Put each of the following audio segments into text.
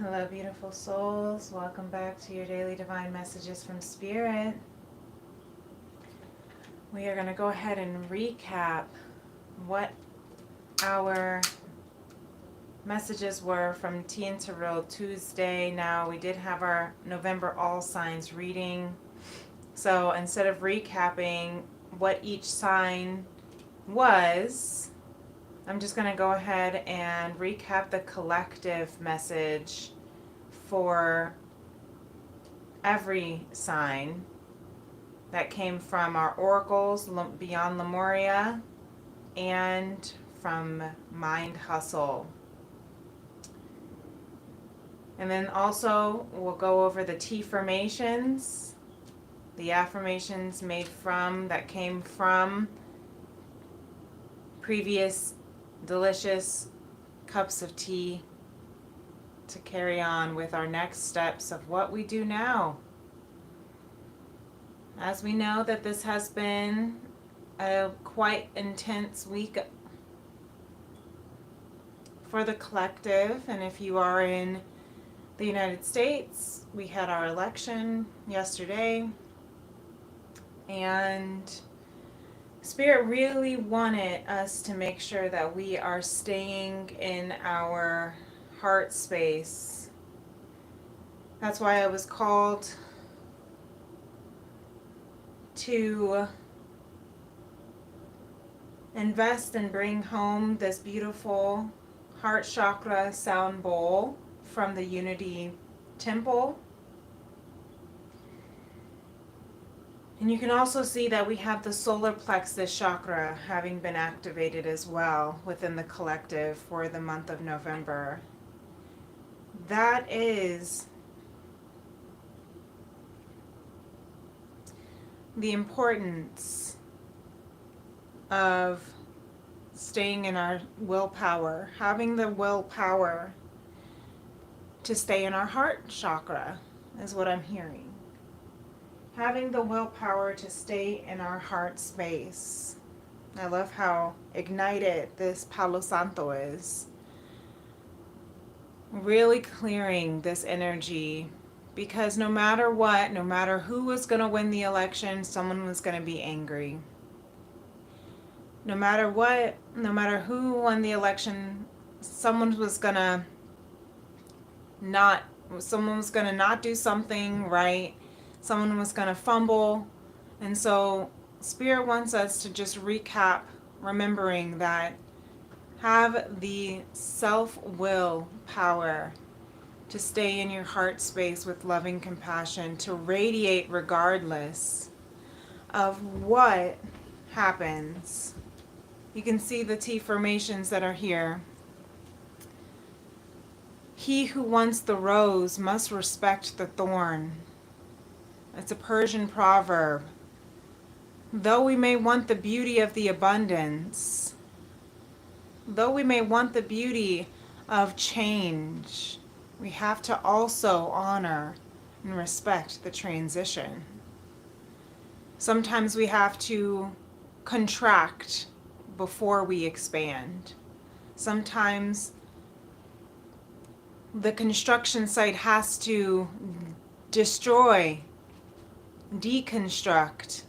Hello, beautiful souls. Welcome back to your daily divine messages from Spirit. We are going to go ahead and recap what our messages were from Tea+Tarot Tuesday. Now, we did have our November All Signs reading. So instead of recapping what each sign was, I'm just going to go ahead and recap the collective message for every sign that came from our oracles beyond Lemuria and from Mind Hustle. And then also we'll go over the Tea formations, the affirmations that came from previous delicious cups of tea to carry on with our next steps of what we do now. As we know that this has been a quite intense week for the collective, and if you are in the United States, we had our election yesterday, and Spirit really wanted us to make sure that we are staying in our heart space. That's why I was called to invest and bring home this beautiful heart chakra sound bowl from the Unity Temple. And you can also see that we have the solar plexus chakra having been activated as well within the collective for the month of November. That is the importance of staying in our willpower, having the willpower to stay in our heart chakra is what I'm hearing. Having the willpower to stay in our heart space. I love how ignited this Palo Santo is. Really clearing this energy, because no matter what, no matter who was going to win the election, someone was going to be angry. No matter what, no matter who won the election, someone was going to not do something right. Someone was going to fumble. And so Spirit wants us to just recap, remembering that have the self-will power to stay in your heart space with loving compassion, to radiate regardless of what happens. You can see the Tea formations that are here. He who wants the rose must respect the thorn. It's a Persian proverb. Though we may want the beauty of the abundance, though we may want the beauty of change, we have to also honor and respect the transition. Sometimes we have to contract before we expand. Sometimes the construction site has to destroy, deconstruct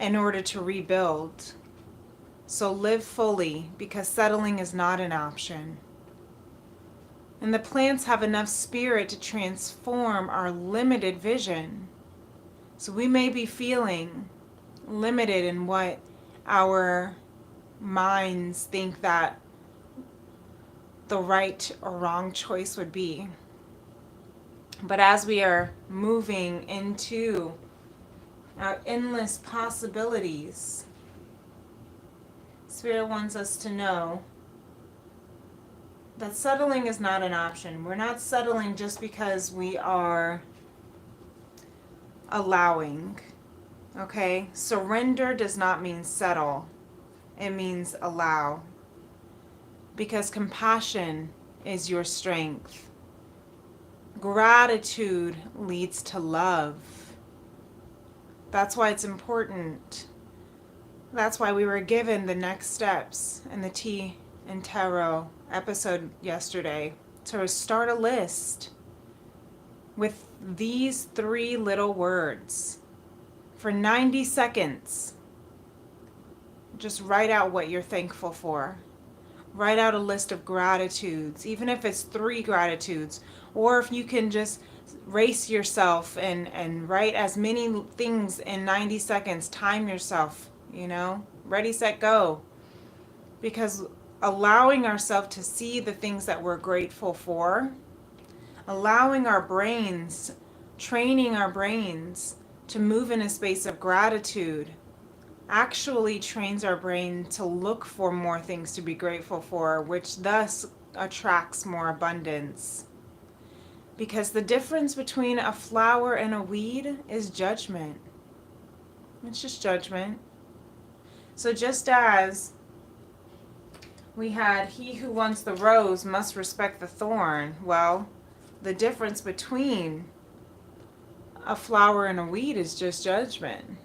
in order to rebuild. So live fully, because settling is not an option. And the plants have enough spirit to transform our limited vision. So we may be feeling limited in what our minds think that the right or wrong choice would be. But as we are moving into our endless possibilities, Spirit wants us to know that settling is not an option. We're not settling just because we are allowing. Okay? Surrender does not mean settle. It means allow. Because compassion is your strength. Gratitude leads to love. That's why it's important. That's why we were given the next steps in the Tea in tarot episode yesterday to start a list with these 3 little words for 90 seconds. Just write out what you're thankful for. Write out a list of gratitudes, even if it's 3 gratitudes, or if you can just race yourself and write as many things in 90 seconds. Time yourself, ready, set, go. Because allowing ourselves to see the things that we're grateful for, allowing our brains, training our brains to move in a space of gratitude, actually trains our brain to look for more things to be grateful for, which thus attracts more abundance. Because the difference between a flower and a weed is judgment. It's just judgment. So just as we had, he who wants the rose must respect the thorn. Well, the difference between a flower and a weed is just judgment.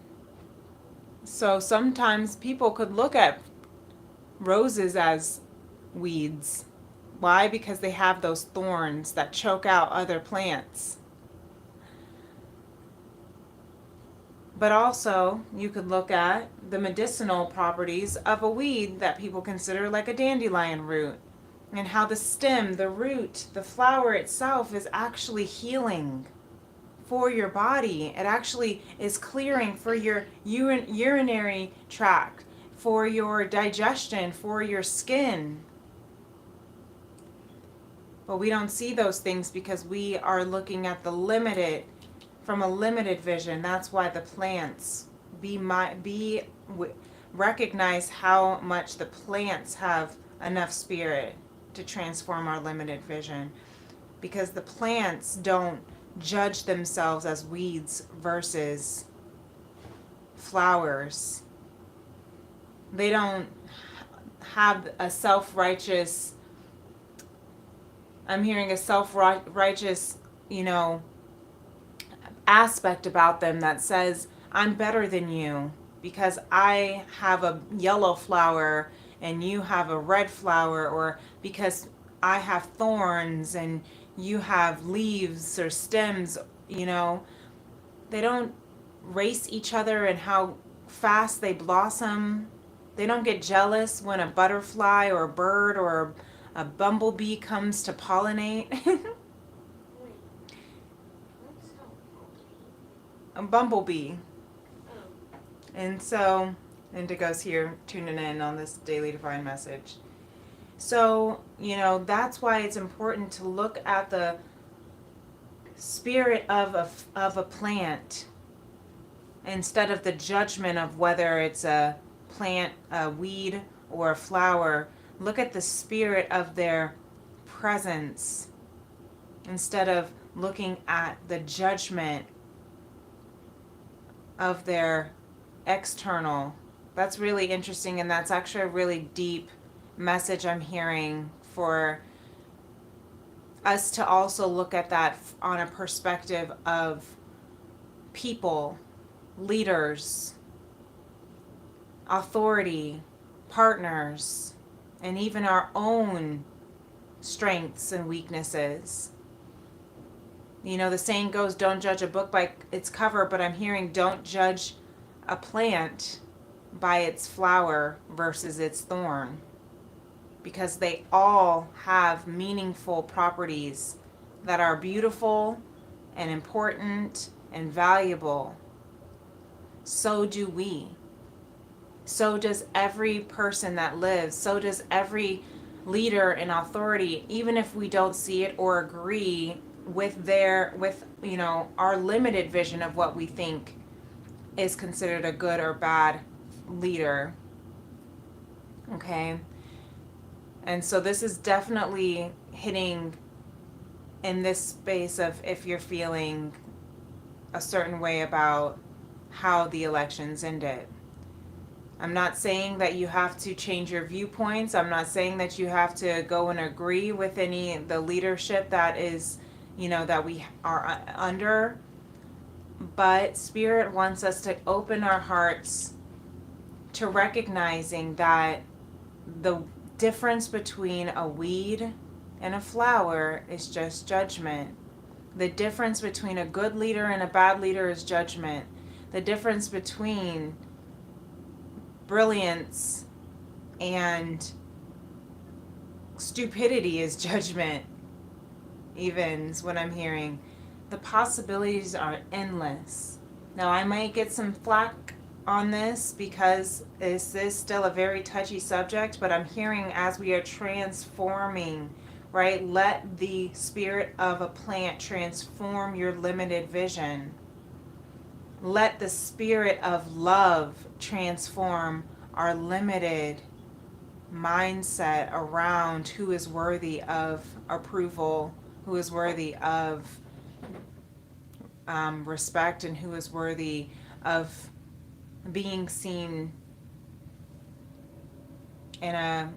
So sometimes people could look at roses as weeds. Why? Because they have those thorns that choke out other plants. But also, you could look at the medicinal properties of a weed that people consider like a dandelion root, and how the stem, the root, the flower itself is actually healing for your body. It actually is clearing for your urinary tract, for your digestion, for your skin. But we don't see those things because we are looking at the limited, from a limited vision. That's why the plants, recognize how much the plants have enough spirit to transform our limited vision. Because the plants don't judge themselves as weeds versus flowers. They don't have a self-righteous, I'm hearing a self-righteous, aspect about them that says, I'm better than you because I have a yellow flower and you have a red flower, or because I have thorns and you have leaves or stems. They don't race each other and how fast they blossom. They don't get jealous when a butterfly or a bird or a bumblebee comes to pollinate. A bumblebee. And so, Indigo's here tuning in on this daily divine message. So, that's why it's important to look at the spirit of a plant instead of the judgment of whether it's a plant, a weed, or a flower. Look at the spirit of their presence instead of looking at the judgment of their external. That's really interesting, and that's actually a really deep message I'm hearing for us to also look at that on a perspective of people, leaders, authority, partners, and even our own strengths and weaknesses. The saying goes, don't judge a book by its cover, but I'm hearing don't judge a plant by its flower versus its thorn, because they all have meaningful properties that are beautiful and important and valuable. So do we. So does every person that lives. So does every leader in authority, even if we don't see it or agree with our limited vision of what we think is considered a good or bad leader. Okay? And so this is definitely hitting in this space of if you're feeling a certain way about how the elections ended. I'm not saying that you have to change your viewpoints. I'm not saying that you have to go and agree with the leadership that is, that we are under. But Spirit wants us to open our hearts to recognizing that the difference between a weed and a flower is just judgment. The difference between a good leader and a bad leader is judgment. The difference between brilliance and stupidity is judgment, even is what I'm hearing. The possibilities are endless. Now, I might get some flack on this because this is still a very touchy subject, but I'm hearing as we are transforming, right? Let the spirit of a plant transform your limited vision. Let the spirit of love transform our limited mindset around who is worthy of approval, who is worthy of respect, and who is worthy of being seen in a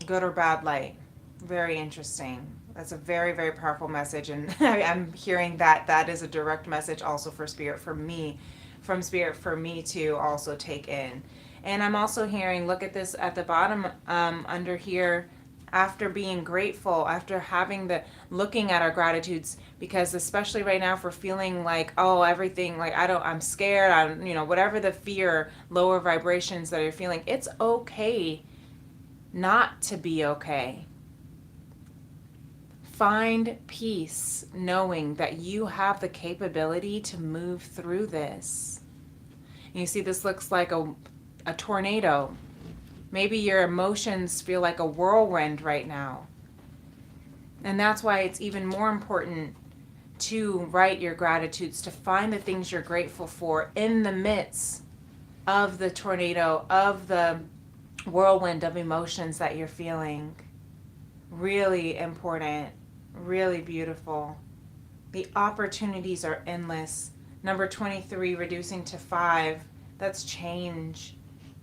good or bad light. Very interesting. That's a very, very powerful message, and I'm hearing that that is a direct message also for Spirit, for me, from Spirit, for me to also take in. And I'm also hearing, look at this at the bottom under here, after being grateful, after having the, looking at our gratitudes, because especially right now, if we're feeling like, oh, everything, like, I'm scared, whatever the fear, lower vibrations that you're feeling, it's okay not to be okay. Find peace knowing that you have the capability to move through this. And you see, this looks like a tornado. Maybe your emotions feel like a whirlwind right now. And that's why it's even more important to write your gratitudes, to find the things you're grateful for in the midst of the tornado, of the whirlwind of emotions that you're feeling. Really important, really beautiful. The opportunities are endless. Number 23, reducing to 5, that's change.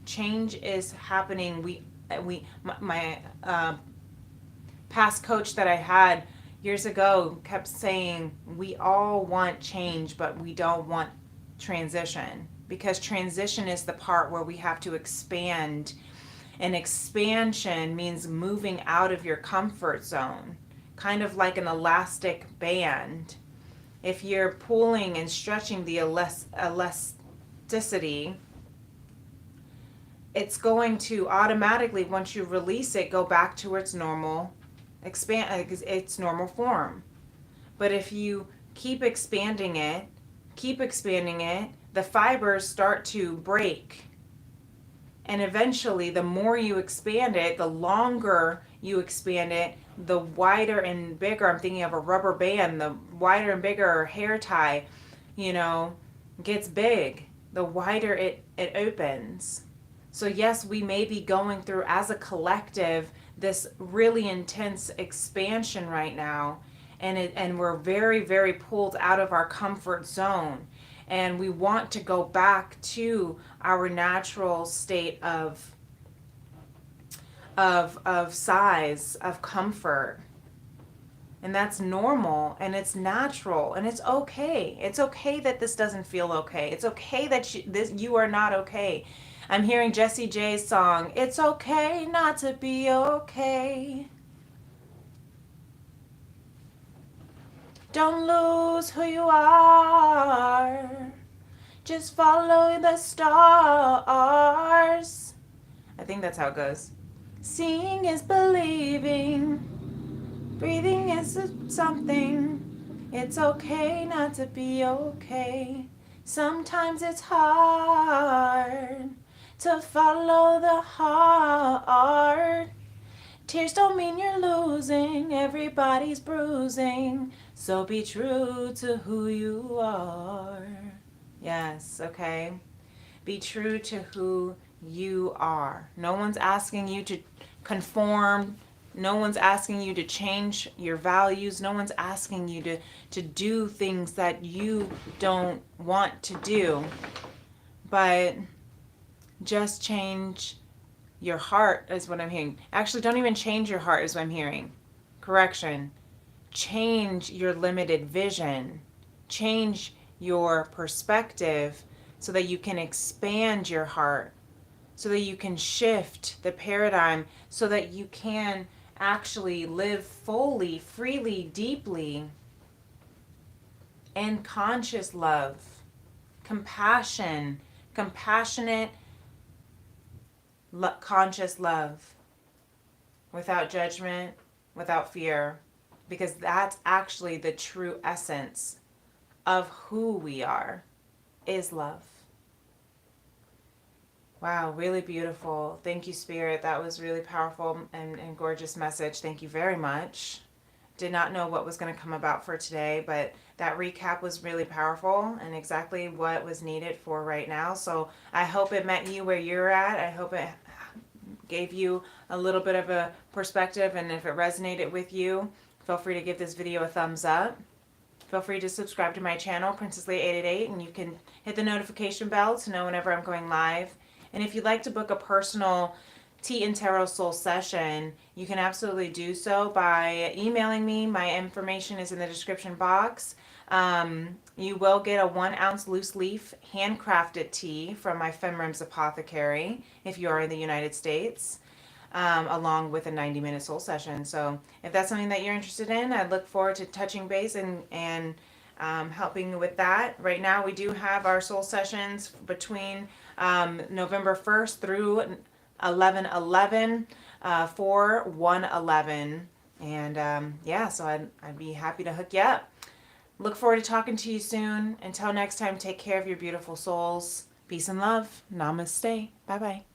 Change is happening. My past coach that I had years ago kept saying, we all want change, but we don't want transition, because transition is the part where we have to expand. And expansion means moving out of your comfort zone, kind of like an elastic band. If you're pulling and stretching the elasticity, it's going to automatically, once you release it, go back to its normal its normal form. But if you keep expanding it, the fibers start to break. And eventually, the more you expand it, the longer you expand it, the wider and bigger, I'm thinking of a rubber band, the wider and bigger hair tie, gets big, the wider it opens. So yes, we may be going through as a collective this really intense expansion right now, and we're very, very pulled out of our comfort zone, and we want to go back to our natural state of size, of comfort. And that's normal, and it's natural, and it's okay. It's okay that this doesn't feel okay. It's okay that you are not okay. I'm hearing Jessie J's song, "It's okay not to be okay." Don't lose who you are. Just follow the stars. I think that's how it goes. Seeing is believing. Breathing is something. It's okay not to be okay. Sometimes it's hard to follow the heart. Tears don't mean you're losing. Everybody's bruising. So be true to who you are. Yes, okay. Be true to who you are. No one's asking you to conform. No one's asking you to change your values. No one's asking you to do things that you don't want to do. But just change your heart is what I'm hearing. Actually, don't even change your heart is what I'm hearing. Correction. Change your limited vision. Change your perspective so that you can expand your heart, so that you can shift the paradigm, so that you can actually live fully, freely, deeply in conscious love, compassion, compassionate, conscious love, without judgment, without fear, because that's actually the true essence of who we are, is love. Wow, really beautiful. Thank you, Spirit. That was really powerful and gorgeous message. Thank you very much. Did not know what was going to come about for today, but that recap was really powerful and exactly what was needed for right now. So I hope it met you where you're at. I hope it gave you a little bit of a perspective, and if it resonated with you, feel free to give this video a thumbs up. Feel free to subscribe to my channel, Princess Leah 888, and you can hit the notification bell to know whenever I'm going live. And if you'd like to book a personal Tea and Tarot Soul session, you can absolutely do so by emailing me. My information is in the description box. You will get a 1 ounce loose leaf handcrafted tea from my FemRems apothecary if you are in the United States, along with a 90-minute soul session. So if that's something that you're interested in, I look forward to touching base and helping you with that. Right now we do have our soul sessions between November 1st through 11/11 for 1/11. And yeah, so I'd be happy to hook you up. Look forward to talking to you soon. Until next time, take care of your beautiful souls. Peace and love. Namaste. Bye-bye.